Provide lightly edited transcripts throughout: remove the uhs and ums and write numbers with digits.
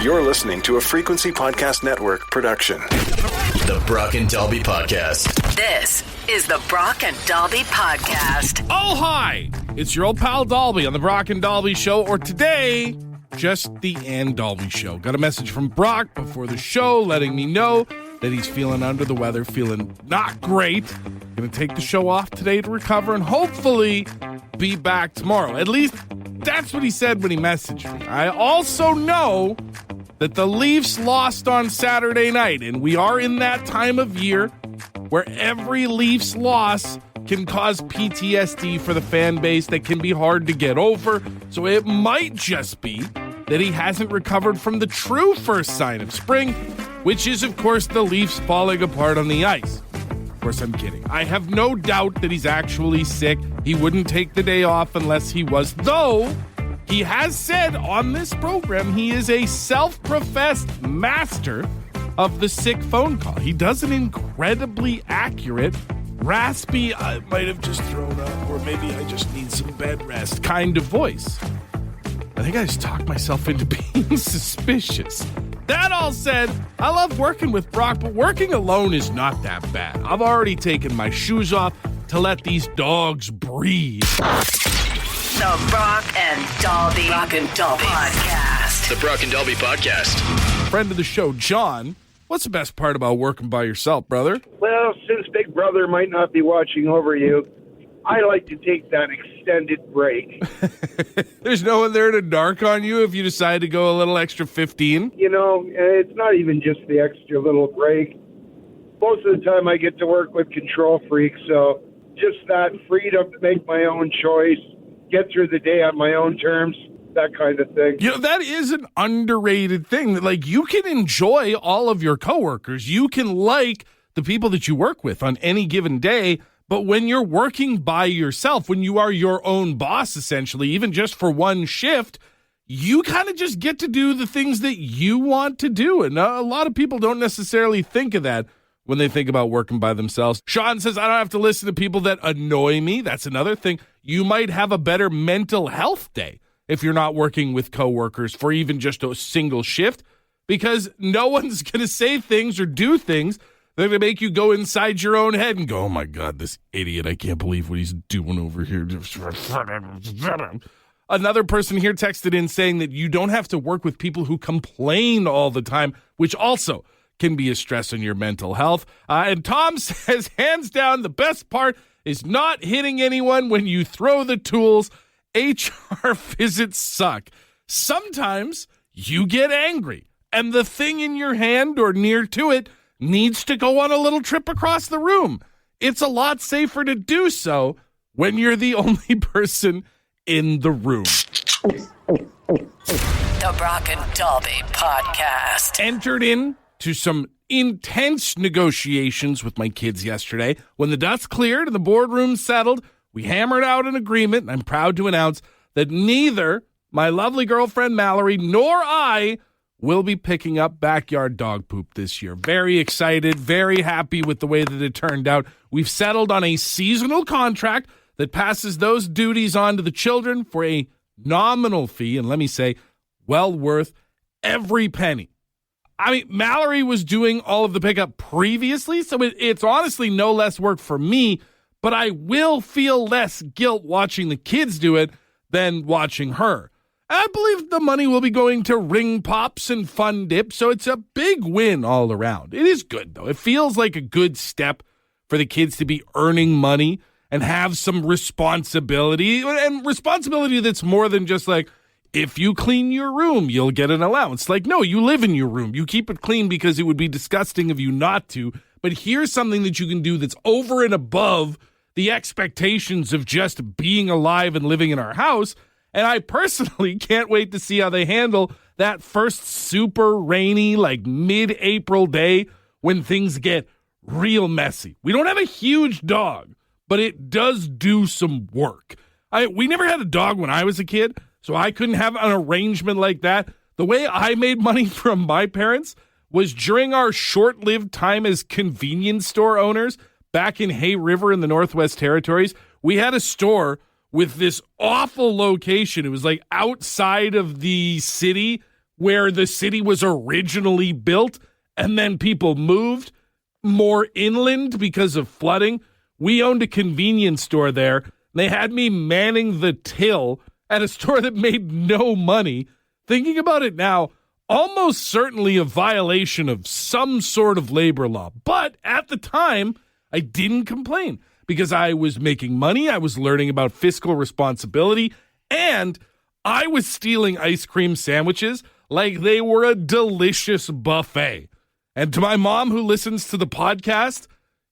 You're listening to a Frequency Podcast Network production. The Brock and Dalby Podcast. This is the Brock and Dalby Podcast. Oh, hi! It's your old pal Dalby on the Brock and Dalby Show, or today, just the Ann Dalby Show. Got a message from Brock before the show letting me know that he's feeling under the weather, feeling not great. Gonna take the show off today to recover and hopefully be back tomorrow. At least that's what he said when he messaged me. I also know that the Leafs lost on Saturday night, and we are in that time of year where every Leafs loss can cause PTSD for the fan base that can be hard to get over. So it might just be that he hasn't recovered from the true first sign of spring, which is, of course, the Leafs falling apart on the ice. Of course, I'm kidding. I have no doubt that he's actually sick. He wouldn't take the day off unless he was, though he has said on this program he is a self-professed master of the sick phone call. He does an incredibly accurate, raspy, I might have just thrown up, or maybe I just need some bed rest kind of voice. I think I just talked myself into being suspicious. That all said, I love working with Brock, but working alone is not that bad. I've already taken my shoes off to let these dogs breathe. The Brock and Dalby Podcast. The Brock and Dalby Podcast. Friend of the show, John, what's the best part about working by yourself, brother? Well, since Big Brother might not be watching over you, I like to take that extended break. There's no one there to narc on you if you decide to go a little extra 15? You know, it's not even just the extra little break. Most of the time I get to work with control freaks, so just that freedom to make my own choice, get through the day on my own terms, that kind of thing. You know, that is an underrated thing. Like, you can enjoy all of your coworkers. You can like the people that you work with on any given day. But when you're working by yourself, when you are your own boss, essentially, even just for one shift, you kind of just get to do the things that you want to do. And a lot of people don't necessarily think of that when they think about working by themselves. Sean says, I don't have to listen to people that annoy me. That's another thing. You might have a better mental health day if you're not working with coworkers for even just a single shift, because no one's going to say things or do things they're going to make you go inside your own head and go, oh my God, this idiot, I can't believe what he's doing over here. Another person here texted in saying that you don't have to work with people who complain all the time, which also can be a stress on your mental health. And Tom says, hands down, the best part is not hitting anyone when you throw the tools. HR visits suck. Sometimes you get angry, and the thing in your hand or near to it needs to go on a little trip across the room. It's a lot safer to do so when you're the only person in the room. The Brock and Dalby Podcast. Entered into some intense negotiations with my kids yesterday. When the dust cleared and the boardroom settled, we hammered out an agreement, and I'm proud to announce that neither my lovely girlfriend Mallory nor I will be picking up backyard dog poop this year. Very excited, very happy with the way that it turned out. We've settled on a seasonal contract that passes those duties on to the children for a nominal fee, and let me say, well worth every penny. I mean, Mallory was doing all of the pickup previously, so it's honestly no less work for me, but I will feel less guilt watching the kids do it than watching her. I believe the money will be going to ring pops and fun dips, so it's a big win all around. It is good, though. It feels like a good step for the kids to be earning money and have some responsibility, and responsibility that's more than just like, if you clean your room, you'll get an allowance. Like, no, you live in your room. You keep it clean because it would be disgusting of you not to, but here's something that you can do that's over and above the expectations of just being alive and living in our house. And I personally can't wait to see how they handle that first super rainy, like mid-April day when things get real messy. We don't have a huge dog, but it does do some work. We never had a dog when I was a kid, so I couldn't have an arrangement like that. The way I made money from my parents was during our short-lived time as convenience store owners back in Hay River in the Northwest Territories. We had a store with this awful location. It was like outside of the city where the city was originally built and then people moved more inland because of flooding. We owned a convenience store there. They had me manning the till at a store that made no money. Thinking about it now, almost certainly a violation of some sort of labor law. But at the time, I didn't complain because I was making money, I was learning about fiscal responsibility, and I was stealing ice cream sandwiches like they were a delicious buffet. And to my mom who listens to the podcast,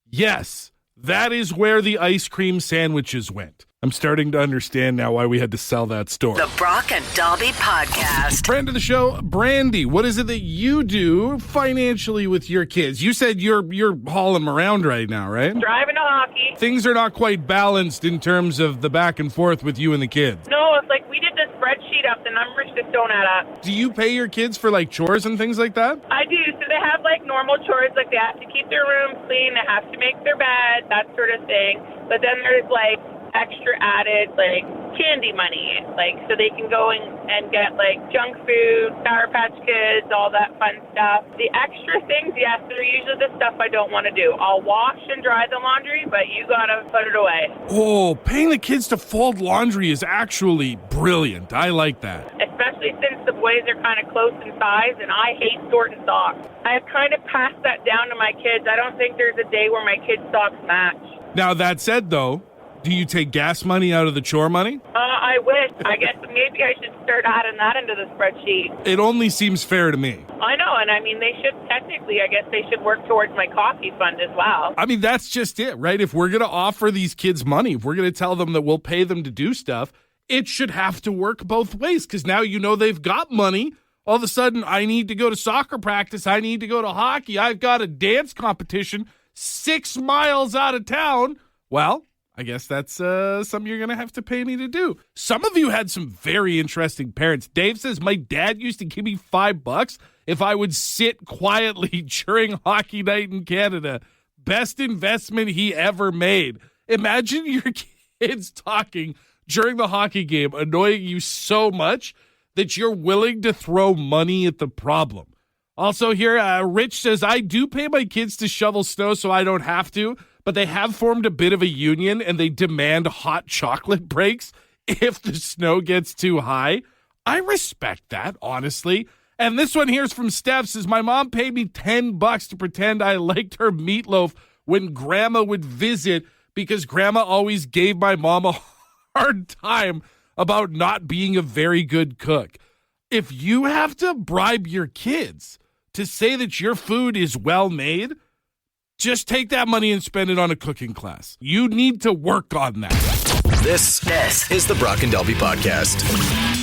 yes, that is where the ice cream sandwiches went. I'm starting to understand now why we had to sell that store. The Brock and Dalby Podcast. Friend of the show, Brandy, what is it that you do financially with your kids? You said you're hauling them around right now, right? Driving to hockey. Things are not quite balanced in terms of the back and forth with you and the kids. No, it's like we did the spreadsheet up. The numbers just don't add up. Do you pay your kids for like chores and things like that? I do. So they have like normal chores, like they have to keep their room clean, they have to make their bed, that sort of thing. But then there's like extra added like candy money, like so they can go and get like junk food, Sour Patch Kids, all that fun stuff. The extra things, yes, they're usually the stuff I don't want to do. I'll wash and dry the laundry, but you gotta put it away. Oh, paying the kids to fold laundry is actually brilliant. I like that. Especially since the boys are kind of close in size and I hate sorting socks. I've kind of passed that down to my kids. I don't think there's a day where my kids' socks match. Now, that said, though, do you take gas money out of the chore money? I wish. I guess maybe I should start adding that into the spreadsheet. It only seems fair to me. I know, and I mean, they should technically, I guess they should work towards my coffee fund as well. I mean, that's just it, right? If we're going to offer these kids money, if we're going to tell them that we'll pay them to do stuff, it should have to work both ways, because now you know they've got money. All of a sudden, I need to go to soccer practice. I need to go to hockey. I've got a dance competition 6 miles out of town. Well, I guess that's something you're going to have to pay me to do. Some of you had some very interesting parents. Dave says, my dad used to give me $5 if I would sit quietly during hockey night in Canada. Best investment he ever made. Imagine your kids talking during the hockey game, annoying you so much that you're willing to throw money at the problem. Also here, Rich says, I do pay my kids to shovel snow so I don't have to, but they have formed a bit of a union and they demand hot chocolate breaks if the snow gets too high. I respect that, honestly. And this one here is from Steph, says, my mom paid me $10 to pretend I liked her meatloaf when Grandma would visit because Grandma always gave my mom a hard time about not being a very good cook. If you have to bribe your kids to say that your food is well made, just take that money and spend it on a cooking class. You need to work on that. This is the Brock and Dalby Podcast.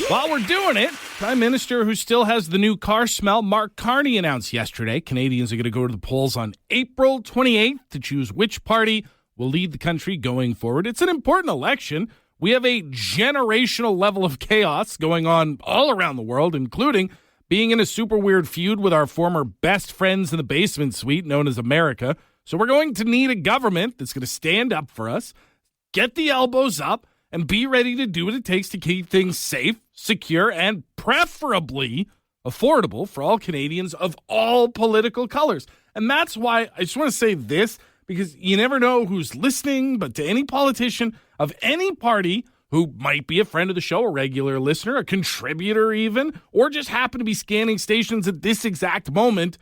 While we're doing it, Prime Minister who still has the new car smell, Mark Carney, announced yesterday Canadians are going to go to the polls on April 28th to choose which party will lead the country going forward. It's an important election. We have a generational level of chaos going on all around the world, including being in a super weird feud with our former best friends in the basement suite known as America. So we're going to need a government that's going to stand up for us, get the elbows up, and be ready to do what it takes to keep things safe, secure, and preferably affordable for all Canadians of all political colors. And that's why I just want to say this, because you never know who's listening, but to any politician of any party who might be a friend of the show, a regular listener, a contributor even, or just happen to be scanning stations at this exact moment,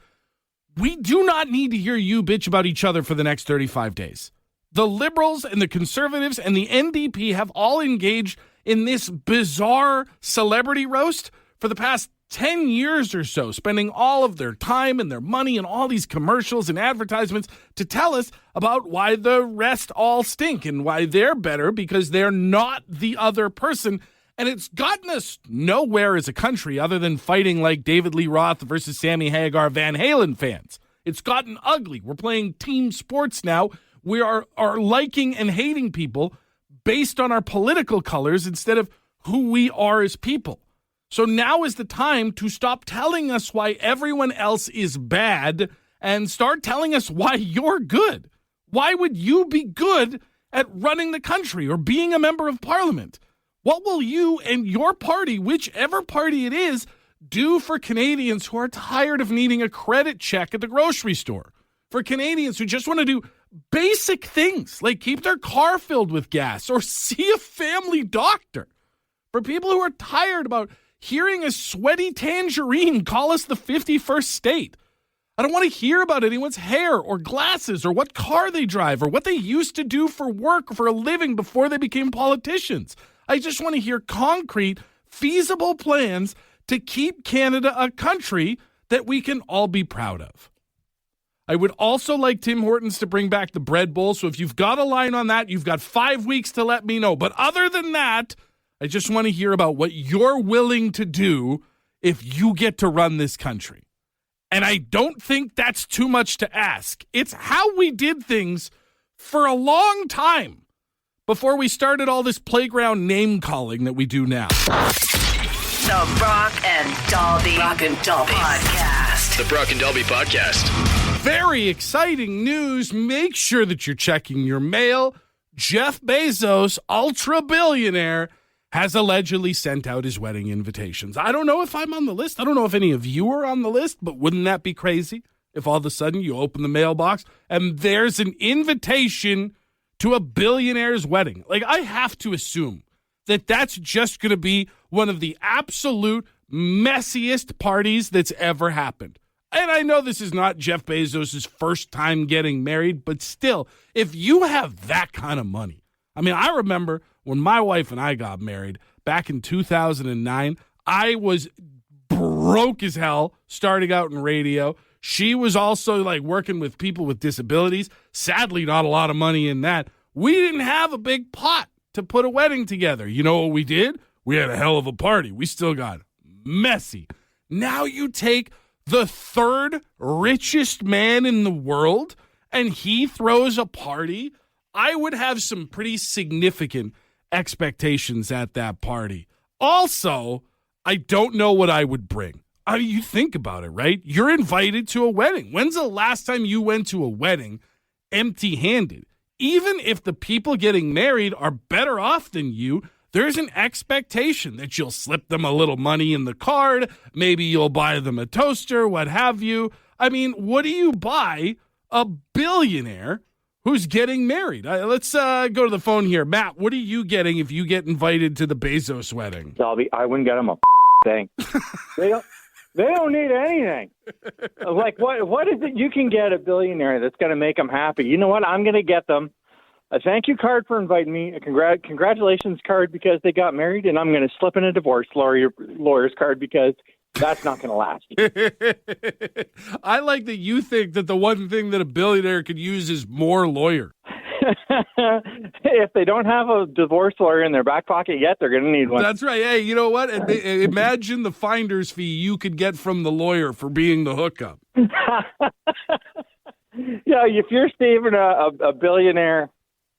we do not need to hear you bitch about each other for the next 35 days. The Liberals and the Conservatives and the NDP have all engaged in this bizarre celebrity roast for the past 10 years or so, spending all of their time and their money and all these commercials and advertisements to tell us about why the rest all stink and why they're better because they're not the other person. And it's gotten us nowhere as a country other than fighting like David Lee Roth versus Sammy Hagar Van Halen fans. It's gotten ugly. We're playing team sports now. We are liking and hating people based on our political colors instead of who we are as people. So now is the time to stop telling us why everyone else is bad and start telling us why you're good. Why would you be good at running the country or being a member of parliament? What will you and your party, whichever party it is, do for Canadians who are tired of needing a credit check at the grocery store? For Canadians who just want to do basic things like keep their car filled with gas or see a family doctor? For people who are tired about hearing a sweaty tangerine call us the 51st state? I don't want to hear about anyone's hair or glasses or what car they drive or what they used to do for work or for a living before they became politicians. I just want to hear concrete, feasible plans to keep Canada a country that we can all be proud of. I would also like Tim Hortons to bring back the bread bowl. So if you've got a line on that, you've got 5 weeks to let me know. But other than that, I just want to hear about what you're willing to do if you get to run this country. And I don't think that's too much to ask. It's how we did things for a long time before we started all this playground name calling that we do now. The Brock and Dalby Podcast. The Brock and Dalby Podcast. Very exciting news. Make sure that you're checking your mail. Jeff Bezos, ultra billionaire, has allegedly sent out his wedding invitations. I don't know if I'm on the list. I don't know if any of you are on the list, but wouldn't that be crazy if all of a sudden you open the mailbox and there's an invitation to a billionaire's wedding? Like, I have to assume that that's just going to be one of the absolute messiest parties that's ever happened. And I know this is not Jeff Bezos' first time getting married, but still, if you have that kind of money, I mean, I remember when my wife and I got married back in 2009, I was broke as hell starting out in radio. She was also like working with people with disabilities. Sadly, not a lot of money in that. We didn't have a big pot to put a wedding together. You know what we did? We had a hell of a party. We still got messy. Now you take the third richest man in the world and he throws a party. I would have some pretty significant expectations at that party. Also, I don't know what I would bring. I mean, you think about it, right? You're invited to a wedding. When's the last time you went to a wedding empty-handed? Even if the people getting married are better off than you, there's an expectation that you'll slip them a little money in the card. Maybe you'll buy them a toaster, what have you. I mean, what do you buy a billionaire who's getting married? Let's go to the phone here. Matt, what are you getting if you get invited to the Bezos wedding? I wouldn't get them a thing. They don't need anything. Like, what is it you can get a billionaire that's going to make them happy? You know what? I'm going to get them a thank you card for inviting me, a congratulations card because they got married, and I'm going to slip in a divorce lawyer's card because that's not going to last. I like that you think that the one thing that a billionaire could use is more lawyer. If they don't have a divorce lawyer in their back pocket yet, they're going to need one. That's right. Hey, you know what? Imagine the finder's fee you could get from the lawyer for being the hookup. Yeah, if you're saving a billionaire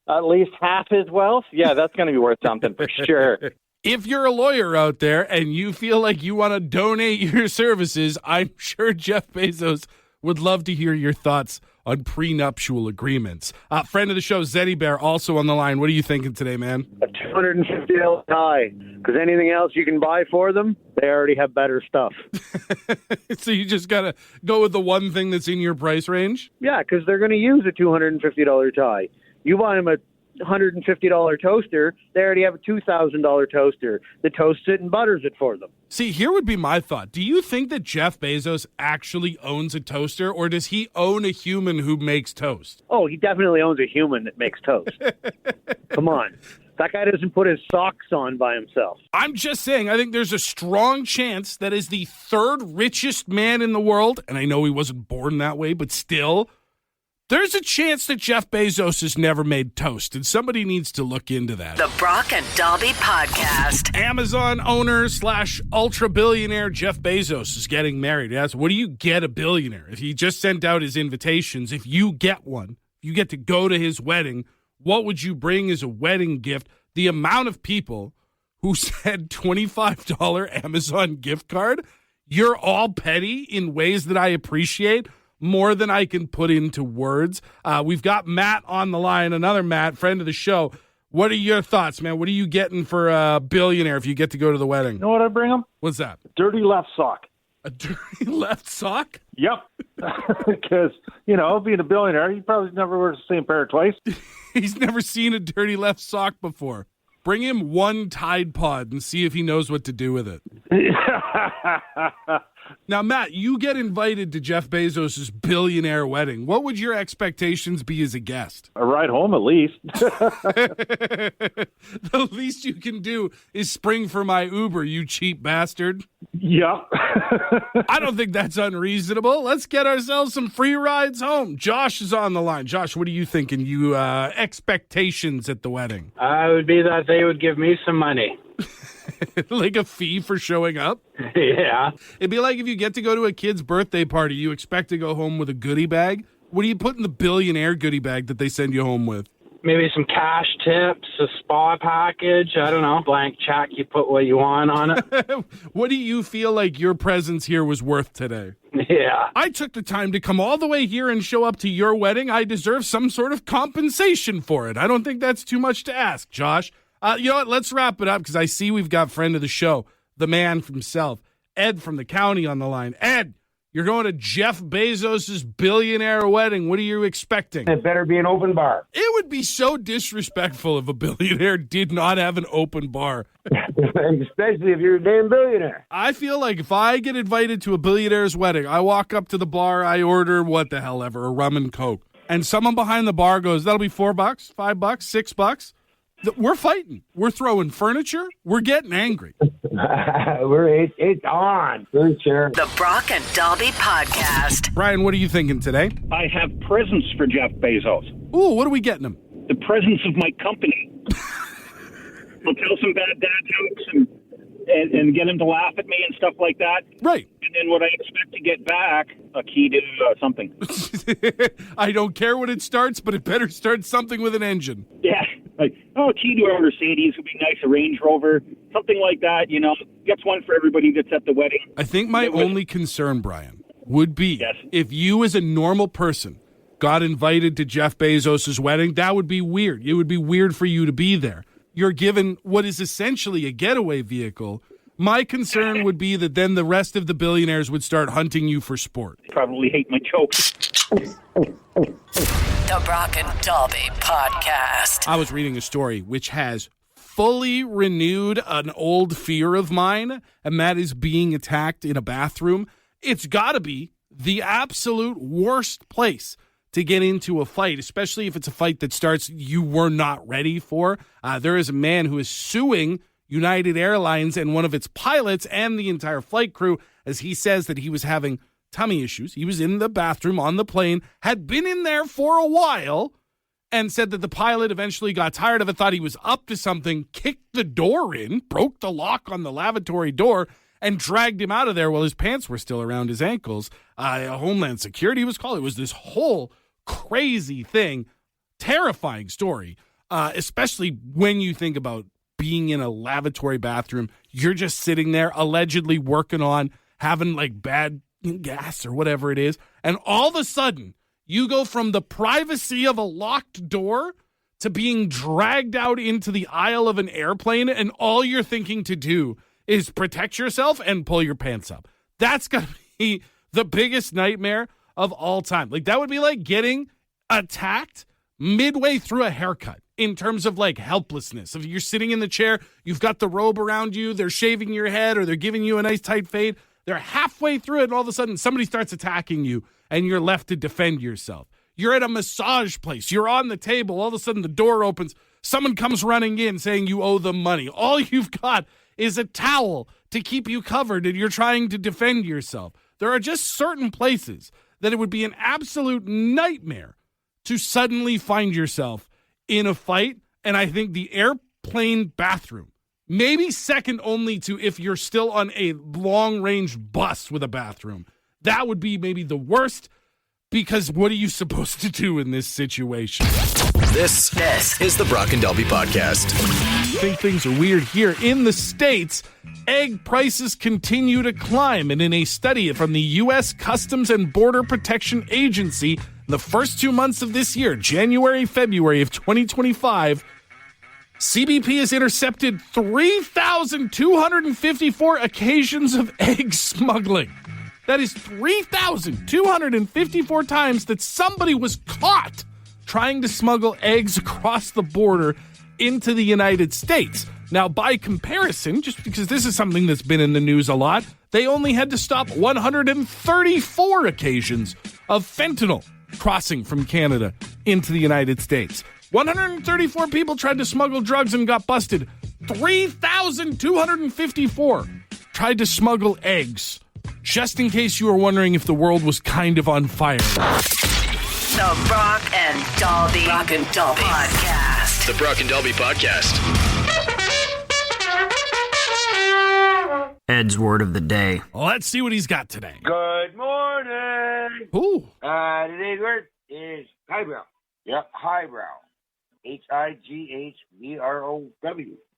at least half his wealth, yeah, that's going to be worth something for sure. If you're a lawyer out there and you feel like you want to donate your services, I'm sure Jeff Bezos would love to hear your thoughts on prenuptial agreements. Friend of the show, Zeddy Bear, also on the line. What are you thinking today, man? A $250 tie, because anything else you can buy for them, they already have better stuff. So you just got to go with the one thing that's in your price range? Yeah, because they're going to use a $250 tie. You buy them a $150 toaster, they already have a $2,000 toaster that toasts it and butters it for them. See, here would be my thought. Do you think that Jeff Bezos actually owns a toaster, or does he own a human who makes toast? Oh, he definitely owns a human that makes toast. Come on. That guy doesn't put his socks on by himself. I'm just saying, I think there's a strong chance that as the third richest man in the world, and I know he wasn't born that way, but still, there's a chance that Jeff Bezos has never made toast, and somebody needs to look into that. The Brock and Dalby Podcast. Amazon owner / ultra billionaire Jeff Bezos is getting married. Yes, what do you get a billionaire? If he just sent out his invitations, if you get one, you get to go to his wedding, what would you bring as a wedding gift? The amount of people who said $25 Amazon gift card, you're all petty in ways that I appreciate more than I can put into words. We've got Matt on the line, another Matt, friend of the show. What are your thoughts, man? What are you getting for a billionaire if you get to go to the wedding? You know what I bring him? What's that? Dirty left sock. A dirty left sock? Yep. Because, being a billionaire, he probably never wears the same pair twice. He's never seen a dirty left sock before. Bring him one Tide Pod and see if he knows what to do with it. Now, Matt, you get invited to Jeff Bezos' billionaire wedding. What would your expectations be as a guest? A ride home, at least. The least you can do is spring for my Uber, you cheap bastard. Yep. I don't think that's unreasonable. Let's get ourselves some free rides home. Josh is on the line. Josh, what are you thinking? You expectations at the wedding? It would be that they would give me some money. Like a fee for showing up? Yeah. It'd be like if you get to go to a kid's birthday party, you expect to go home with a goodie bag. What do you put in the billionaire goodie bag that they send you home with? Maybe some cash tips, a spa package, I don't know, blank check, you put what you want on it. What do you feel like your presence here was worth today? Yeah. I took the time to come all the way here and show up to your wedding. I deserve some sort of compensation for it. I don't think that's too much to ask, Josh. You know what? Let's wrap it up because I see we've got friend of the show, the man himself, Ed from the county on the line. Ed, you're going to Jeff Bezos' billionaire wedding. What are you expecting? It better be an open bar. It would be so disrespectful if a billionaire did not have an open bar. Especially if you're a damn billionaire. I feel like if I get invited to a billionaire's wedding, I walk up to the bar, I order what the hell ever, a rum and Coke. And someone behind the bar goes, that'll be $4, $5, $6. We're fighting. We're throwing furniture. We're getting angry. It's on, for sure. The Brock and Dalby Podcast. Brian, what are you thinking today? I have presents for Jeff Bezos. Ooh, what are we getting him? The presents of my company. I'll tell some bad dad jokes and get him to laugh at me and stuff like that. Right. And then what I expect to get back, a key to something. I don't care what it starts, but it better start something with an engine. Yeah. Like, key to a Mercedes would be nice, a Range Rover, something like that, Gets one for everybody that's at the wedding. I think my only concern, Brian, would be if you as a normal person got invited to Jeff Bezos' wedding, that would be weird. It would be weird for you to be there. You're given what is essentially a getaway vehicle. My concern would be that then the rest of the billionaires would start hunting you for sport. Probably hate my jokes. The Brock and Dalby Podcast. I was reading a story which has fully renewed an old fear of mine, and that is being attacked in a bathroom. It's got to be the absolute worst place to get into a fight, especially if it's a fight that starts you were not ready for. There is a man who is suing United Airlines and one of its pilots and the entire flight crew as he says that he was having tummy issues. He was in the bathroom on the plane, had been in there for a while, and said that the pilot eventually got tired of it, thought he was up to something, kicked the door in, broke the lock on the lavatory door, and dragged him out of there while his pants were still around his ankles. Homeland Security was called. It was this whole crazy thing, terrifying story, especially when you think about being in a lavatory bathroom. You're just sitting there allegedly working on having like bad gas or whatever it is, and all of a sudden you go from the privacy of a locked door to being dragged out into the aisle of an airplane, and all you're thinking to do is protect yourself and pull your pants up. That's got to be the biggest nightmare of all time. Like, that would be like getting attacked midway through a haircut in terms of like helplessness. If you're sitting in the chair, you've got the robe around you, they're shaving your head or they're giving you a nice tight fade. They're halfway through it, and all of a sudden somebody starts attacking you, and you're left to defend yourself. You're at a massage place. You're on the table. All of a sudden the door opens. Someone comes running in saying you owe them money. All you've got is a towel to keep you covered, and you're trying to defend yourself. There are just certain places that it would be an absolute nightmare to suddenly find yourself in a fight, and I think the airplane bathroom, maybe second only to if you're still on a long-range bus with a bathroom. That would be maybe the worst, because what are you supposed to do in this situation? This is the Brock and Dalby Podcast. I think things are weird here. In the States, egg prices continue to climb. And in a study from the U.S. Customs and Border Protection Agency, the first 2 months of this year, January, February of 2025, CBP has intercepted 3,254 occasions of egg smuggling. That is 3,254 times that somebody was caught trying to smuggle eggs across the border into the United States. Now, by comparison, just because this is something that's been in the news a lot, they only had to stop 134 occasions of fentanyl crossing from Canada into the United States. 134 people tried to smuggle drugs and got busted. 3,254 tried to smuggle eggs. Just in case you were wondering if the world was kind of on fire. The Brock and Dalby Podcast. The Brock and Dalby Podcast. Ed's word of the day. Let's see what he's got today. Good morning. Ooh. Today's word is highbrow. Yep, highbrow. Highbrow.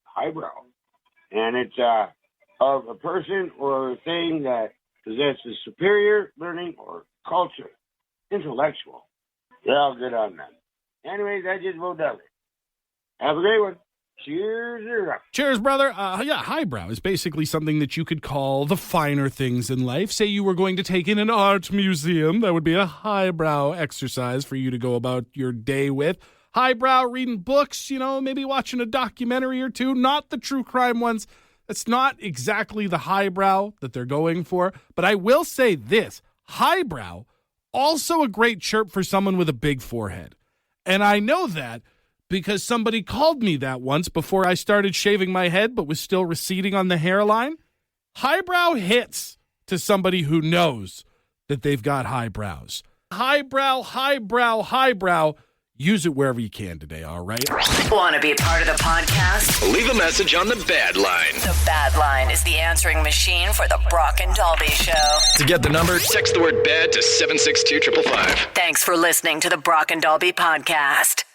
Highbrow. And it's of a person or a thing that possesses superior learning or culture. Intellectual. They're all good on that. Anyways, I just vote down. Have a great one. Cheers. Cheers, brother. Highbrow is basically something that you could call the finer things in life. Say you were going to take in an art museum. That would be a highbrow exercise for you to go about your day with. Highbrow reading books, maybe watching a documentary or two, not the true crime ones. That's not exactly the highbrow that they're going for. But I will say this, highbrow, also a great chirp for someone with a big forehead. And I know that because somebody called me that once before I started shaving my head but was still receding on the hairline. Highbrow hits to somebody who knows that they've got highbrows. Highbrow, highbrow, highbrow. Use it wherever you can today, all right? Want to be a part of the podcast? Leave a message on the Bad Line. The Bad Line is the answering machine for the Brock and Dalby Show. To get the number, text the word BAD to 762-555. Thanks for listening to the Brock and Dalby Podcast.